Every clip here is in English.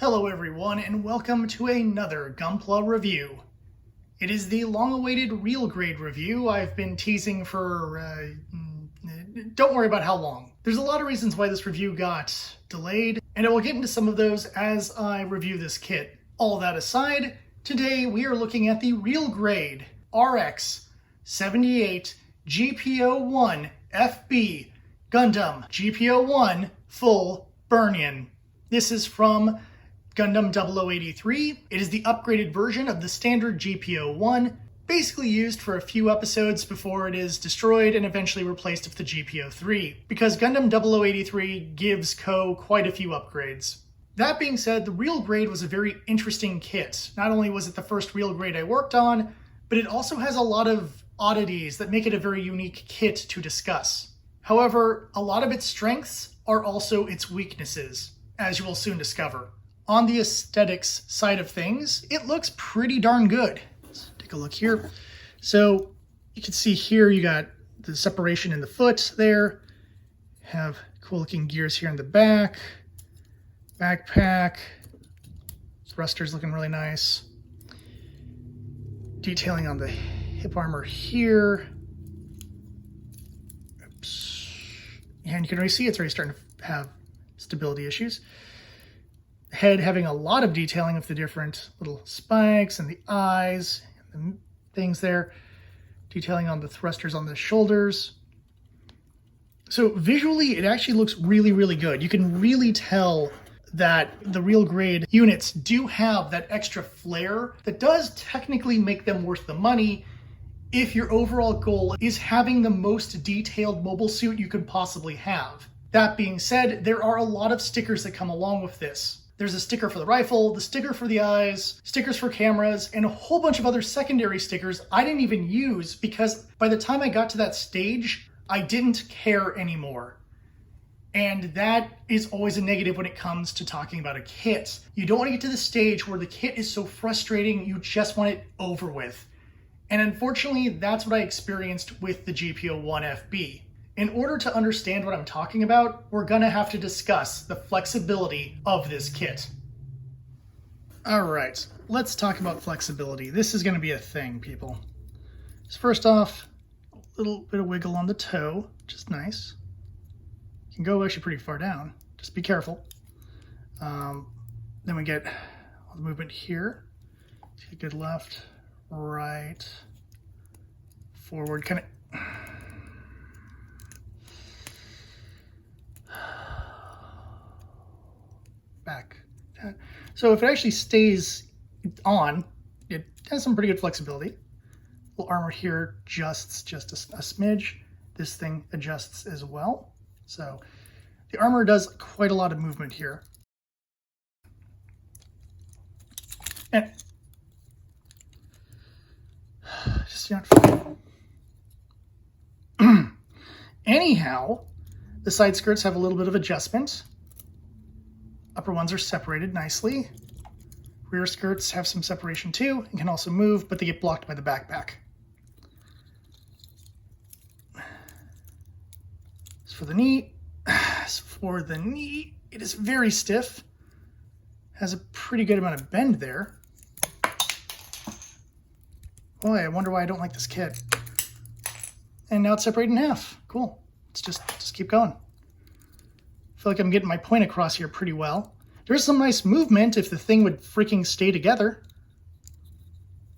Hello everyone, and welcome to another Gunpla review. It is the long-awaited real grade review I've been teasing for, don't worry about how long. There's a lot of reasons why this review got delayed, and I will get into some of those as I review this kit. All that aside, today we are looking at the real grade RX-78GP-01Fb Gundam GP-01 Full Burn-In. This is from Gundam 0083. It is the upgraded version of the standard GP-01, basically used for a few episodes before it is destroyed and eventually replaced with the GP-03, because Gundam 0083 gives Co quite a few upgrades. That being said, the real grade was a very interesting kit. Not only was it the first real grade I worked on, but it also has a lot of oddities that make it a very unique kit to discuss. However, a lot of its strengths are also its weaknesses, as you will soon discover. On the aesthetics side of things, it looks pretty darn good. Let's take a look here. So you can see here you got the separation in the foot there. Have cool looking gears here in the back. Backpack. Thrusters looking really nice. Detailing on the hip armor here. Oops. And you can already see it's already starting to have stability issues. Head having a lot of detailing of the different little spikes and the eyes and the things there. Detailing on the thrusters on the shoulders. So visually, it actually looks really, really good. You can really tell that the real grade units do have that extra flair that does technically make them worth the money if your overall goal is having the most detailed mobile suit you could possibly have. That being said, there are a lot of stickers that come along with this. There's a sticker for the rifle, the sticker for the eyes, stickers for cameras, and a whole bunch of other secondary stickers I didn't even use because by the time I got to that stage, I didn't care anymore. And that is always a negative when it comes to talking about a kit. You don't want to get to the stage where the kit is so frustrating, you just want it over with. And unfortunately, that's what I experienced with the GP-01Fb. In order to understand what I'm talking about, we're gonna have to discuss the flexibility of this kit. All right, let's talk about flexibility. This is gonna be a thing, people. So first off, a little bit of wiggle on the toe, which is nice. You can go actually pretty far down, just be careful. Then we get all the movement here. Take a good left, right, forward, kind of. Back. So if it actually stays on, it has some pretty good flexibility. Little armor here adjusts just a smidge. This thing adjusts as well. So the armor does quite a lot of movement here. And just not anyhow, the side skirts have a little bit of adjustment. Upper ones are separated nicely. Rear skirts have some separation too and can also move, but they get blocked by the backpack. As for the knee, it is very stiff. Has a pretty good amount of bend there. Boy, I wonder why I don't like this kit. And now it's separated in half. Cool. Let's just keep going. I feel like I'm getting my point across here pretty well. There's some nice movement if the thing would freaking stay together.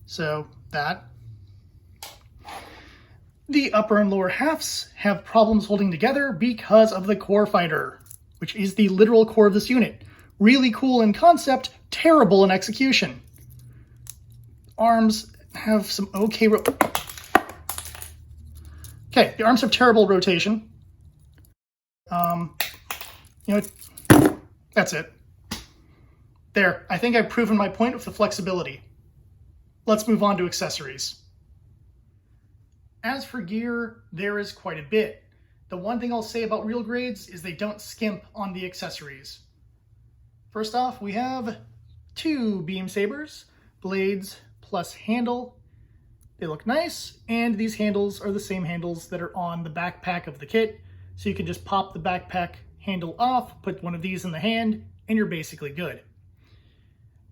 So that. The upper and lower halves have problems holding together because of the core fighter, which is the literal core of this unit. Really cool in concept, terrible in execution. Arms have some okay okay, the arms have terrible rotation. You know, that's it. There, I think I've proven my point with the flexibility. Let's move on to accessories. As for gear, there is quite a bit. The one thing I'll say about real grades is they don't skimp on the accessories. First off, we have 2 beam sabers, blades plus handle. They look nice, and these handles are the same handles that are on the backpack of the kit, so you can just pop the backpack handle off, put one of these in the hand, and you're basically good.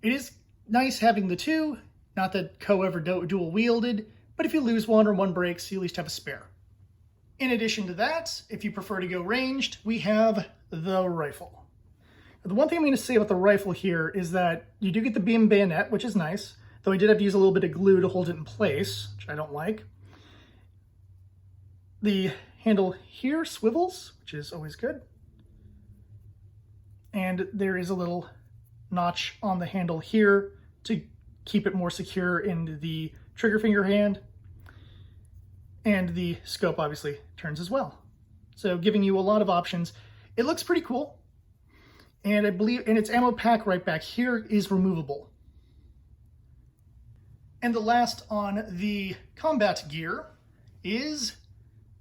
It is nice having the two, not that Co ever dual wielded, but if you lose one or one breaks, you at least have a spare. In addition to that, if you prefer to go ranged, we have the rifle. The one thing I'm going to say about the rifle here is that you do get the beam bayonet, which is nice, though I did have to use a little bit of glue to hold it in place, which I don't like. The handle here swivels, which is always good. And there is a little notch on the handle here to keep it more secure in the trigger finger hand. And the scope obviously turns as well. So giving you a lot of options. It looks pretty cool. And I believe, and its ammo pack right back here is removable. And the last on the combat gear is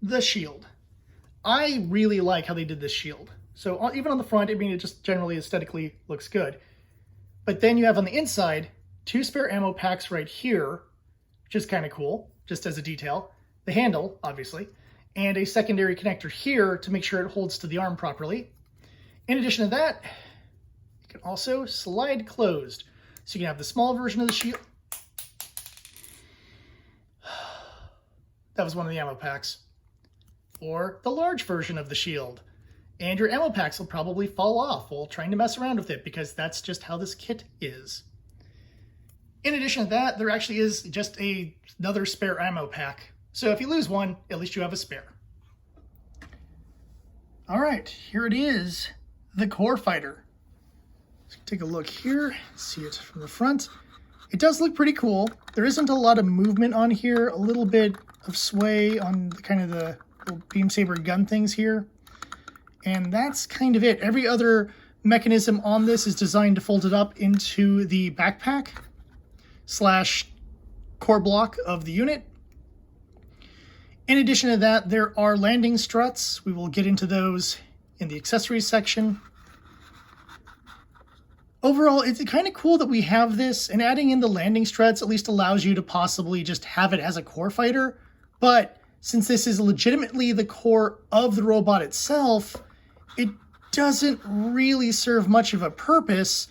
the shield. I really like how they did this shield. So even on the front, I mean, it just generally aesthetically looks good. But then you have on the inside, 2 spare ammo packs right here, which is kind of cool, just as a detail. The handle, obviously, and a secondary connector here to make sure it holds to the arm properly. In addition to that, it can also slide closed. So you can have the small version of the shield. That was one of the ammo packs. Or the large version of the shield. And your ammo packs will probably fall off while trying to mess around with it because that's just how this kit is. In addition to that, there actually is just another spare ammo pack. So if you lose one, at least you have a spare. All right, here it is, the Core Fighter. Let's take a look here, see it from the front. It does look pretty cool. There isn't a lot of movement on here, a little bit of sway on kind of the little beam saber gun things here. And that's kind of it. Every other mechanism on this is designed to fold it up into the backpack / core block of the unit. In addition to that, there are landing struts. We will get into those in the accessories section. Overall, it's kind of cool that we have this, and adding in the landing struts at least allows you to possibly just have it as a core fighter. But since this is legitimately the core of the robot itself, it doesn't really serve much of a purpose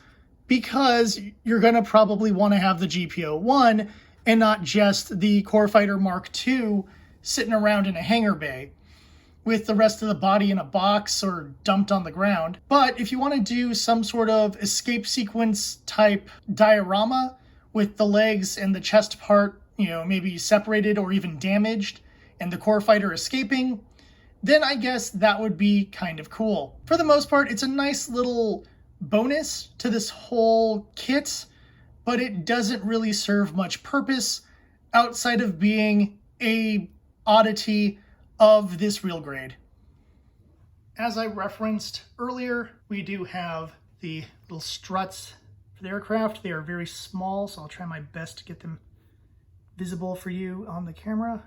because you're going to probably want to have the GP-01 and not just the Core Fighter Mark II sitting around in a hangar bay with the rest of the body in a box or dumped on the ground. But if you want to do some sort of escape sequence type diorama with the legs and the chest part, maybe separated or even damaged, and the core fighter escaping, then I guess that would be kind of cool. For the most part, it's a nice little bonus to this whole kit, but it doesn't really serve much purpose outside of being a oddity of this real grade. As I referenced earlier, we do have the little struts for the aircraft. They are very small, so I'll try my best to get them visible for you on the camera.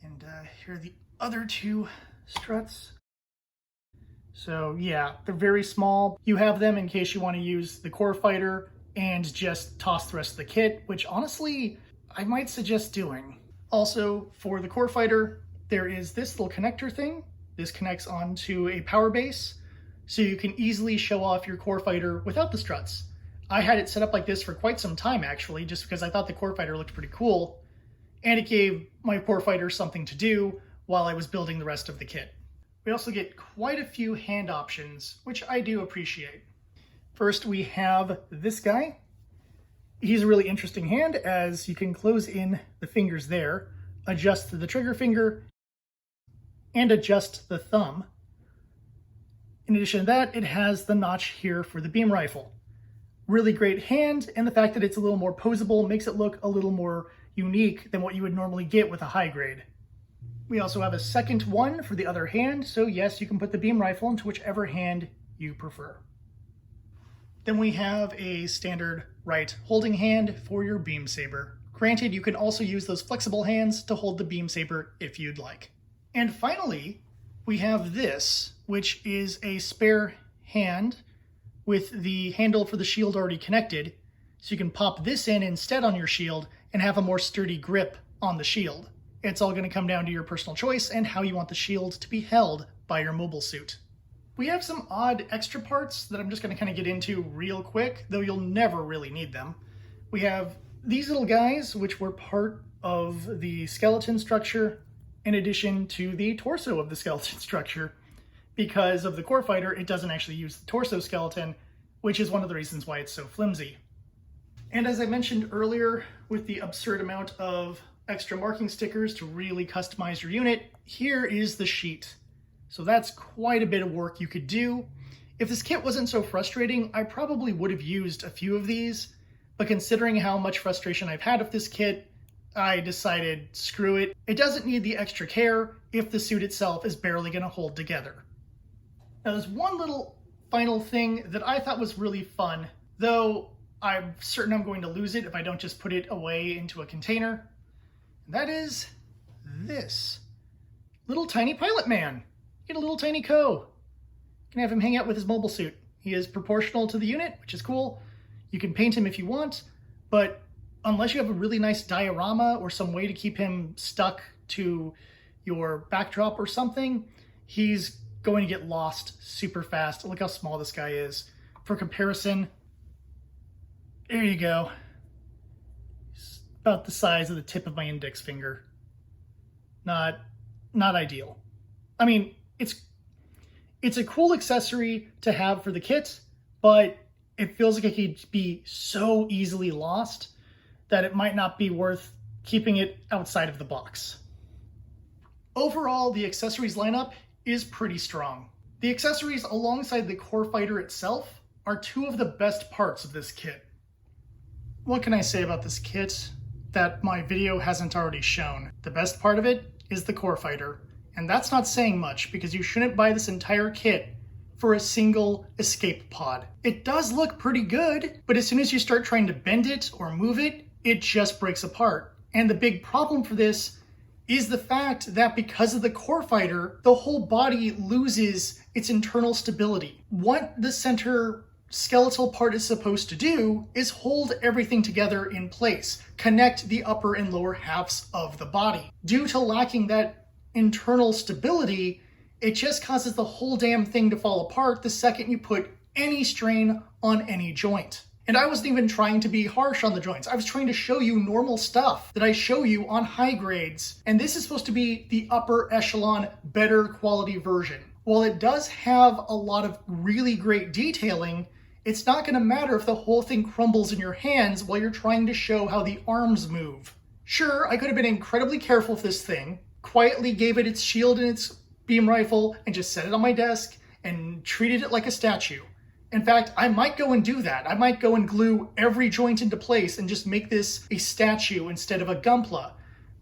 And here are the other 2 struts. So yeah, they're very small. You have them in case you want to use the core fighter and just toss the rest of the kit, which honestly, I might suggest doing. Also, for the core fighter, there is this little connector thing. This connects onto a power base, so you can easily show off your core fighter without the struts. I had it set up like this for quite some time, actually, just because I thought the core fighter looked pretty cool, and it gave my core fighter something to do while I was building the rest of the kit. We also get quite a few hand options, which I do appreciate. First, we have this guy. He's a really interesting hand as you can close in the fingers there, adjust the trigger finger, and adjust the thumb. In addition to that, it has the notch here for the beam rifle. Really great hand, and the fact that it's a little more posable makes it look a little more unique than what you would normally get with a high grade. We also have a second one for the other hand, so yes, you can put the beam rifle into whichever hand you prefer. Then we have a standard right holding hand for your beam saber. Granted, you can also use those flexible hands to hold the beam saber if you'd like. And finally, we have this, which is a spare hand with the handle for the shield already connected, so you can pop this in instead on your shield and have a more sturdy grip on the shield. It's all going to come down to your personal choice and how you want the shield to be held by your mobile suit. We have some odd extra parts that I'm just going to kind of get into real quick, though you'll never really need them. We have these little guys, which were part of the skeleton structure, in addition to the torso of the skeleton structure. Because of the core fighter, it doesn't actually use the torso skeleton, which is one of the reasons why it's so flimsy. And as I mentioned earlier, with the absurd amount of extra marking stickers to really customize your unit, here is the sheet. So that's quite a bit of work you could do. If this kit wasn't so frustrating, I probably would have used a few of these, but considering how much frustration I've had with this kit, I decided, screw it. It doesn't need the extra care if the suit itself is barely going to hold together. Now there's one little final thing that I thought was really fun, though I'm certain I'm going to lose it if I don't just put it away into a container. And that is this. Little tiny pilot man. Get a little tiny Co. You can have him hang out with his mobile suit. He is proportional to the unit, which is cool. You can paint him if you want, but unless you have a really nice diorama or some way to keep him stuck to your backdrop or something, he's going to get lost super fast. Look how small this guy is. For comparison, there you go. He's about the size of the tip of my index finger. Not ideal. I mean, it's a cool accessory to have for the kit, but it feels like it could be so easily lost that it might not be worth keeping it outside of the box. Overall, the accessories lineup is pretty strong. The accessories alongside the core fighter itself are two of the best parts of this kit. What can I say about this kit that my video hasn't already shown? The best part of it is the core fighter, and that's not saying much because you shouldn't buy this entire kit for a single escape pod. It does look pretty good, but as soon as you start trying to bend it or move it, it just breaks apart. And the big problem for this is the fact that because of the core fighter, the whole body loses its internal stability. What the center skeletal part is supposed to do is hold everything together in place, connect the upper and lower halves of the body. Due to lacking that internal stability, it just causes the whole damn thing to fall apart the second you put any strain on any joint. And I wasn't even trying to be harsh on the joints. I was trying to show you normal stuff that I show you on high grades. And this is supposed to be the upper echelon, better quality version. While it does have a lot of really great detailing, it's not going to matter if the whole thing crumbles in your hands while you're trying to show how the arms move. Sure, I could have been incredibly careful with this thing, quietly gave it its shield and its beam rifle, and just set it on my desk and treated it like a statue. In fact, I might go and do that. I might go and glue every joint into place and just make this a statue instead of a Gunpla.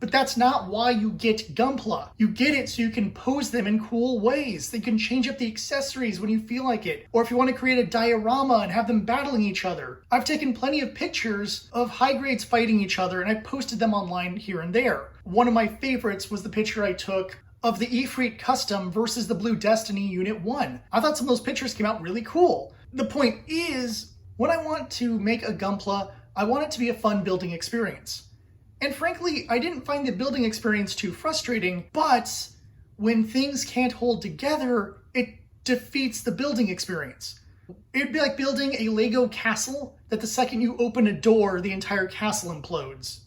But that's not why you get Gunpla. You get it so you can pose them in cool ways. They can change up the accessories when you feel like it. Or if you want to create a diorama and have them battling each other. I've taken plenty of pictures of high grades fighting each other and I posted them online here and there. One of my favorites was the picture I took of the Ifrit Custom versus the Blue Destiny Unit 1. I thought some of those pictures came out really cool. The point is, when I want to make a Gunpla, I want it to be a fun building experience. And frankly, I didn't find the building experience too frustrating, but when things can't hold together, it defeats the building experience. It'd be like building a Lego castle that the second you open a door, the entire castle implodes.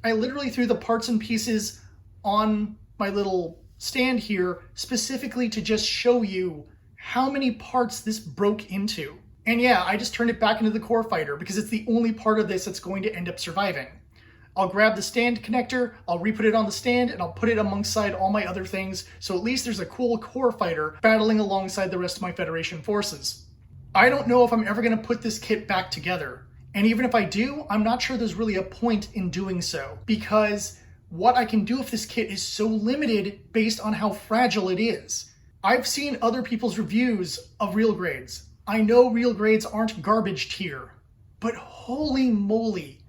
I literally threw the parts and pieces on my little stand here specifically to just show you how many parts this broke into. And yeah, I just turned it back into the core fighter because it's the only part of this that's going to end up surviving. I'll grab the stand connector, I'll re-put it on the stand, and I'll put it alongside all my other things, so at least there's a cool core fighter battling alongside the rest of my Federation forces. I don't know if I'm ever going to put this kit back together, and even if I do, I'm not sure there's really a point in doing so, because what I can do with this kit is so limited based on how fragile it is. I've seen other people's reviews of real grades. I know real grades aren't garbage tier, but holy moly,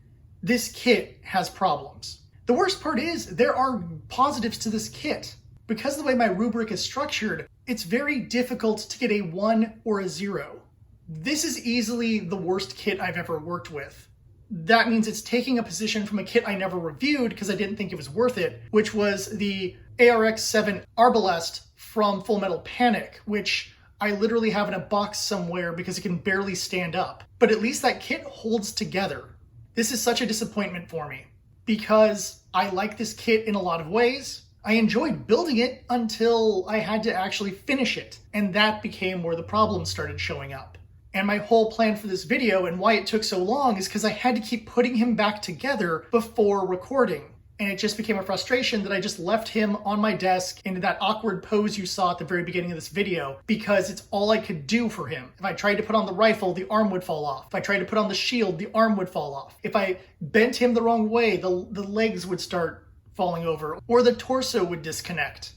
this kit has problems. The worst part is there are positives to this kit. Because of the way my rubric is structured, it's very difficult to get a 1 or a 0. This is easily the worst kit I've ever worked with. That means it's taking a position from a kit I never reviewed because I didn't think it was worth it, which was the ARX-7 Arbalest from Full Metal Panic, which I literally have in a box somewhere because it can barely stand up. But at least that kit holds together. This is such a disappointment for me because I like this kit in a lot of ways. I enjoyed building it until I had to actually finish it, and that became where the problems started showing up. And my whole plan for this video and why it took so long is because I had to keep putting him back together before recording. And it just became a frustration that I just left him on my desk in that awkward pose you saw at the very beginning of this video because it's all I could do for him. If I tried to put on the rifle, the arm would fall off. If I tried to put on the shield, the arm would fall off. If I bent him the wrong way, the legs would start falling over, or the torso would disconnect.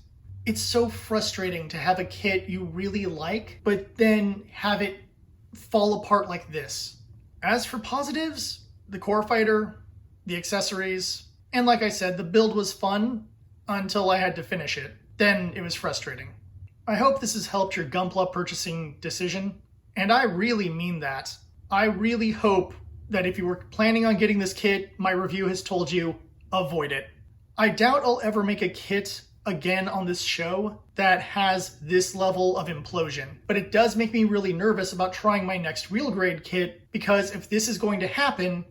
It's so frustrating to have a kit you really like, but then have it fall apart like this. As for positives, the core fighter, the accessories, and like I said, the build was fun until I had to finish it. Then it was frustrating. I hope this has helped your Gunpla purchasing decision, and I really mean that. I really hope that if you were planning on getting this kit, my review has told you, avoid it. I doubt I'll ever make a kit again on this show that has this level of implosion, but it does make me really nervous about trying my next real grade kit because if this is going to happen,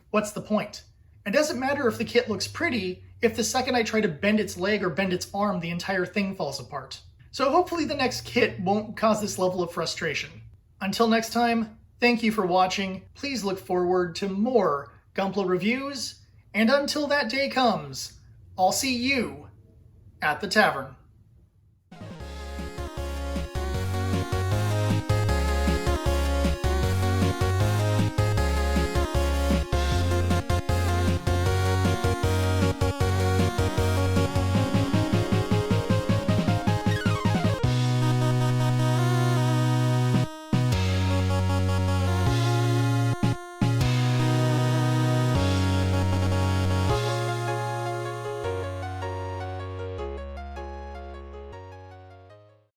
what's the point? It doesn't matter if the kit looks pretty if the second I try to bend its leg or bend its arm, the entire thing falls apart. So hopefully the next kit won't cause this level of frustration. Until next time, thank you for watching. Please look forward to more Gunpla reviews, and until that day comes, I'll see you at the tavern.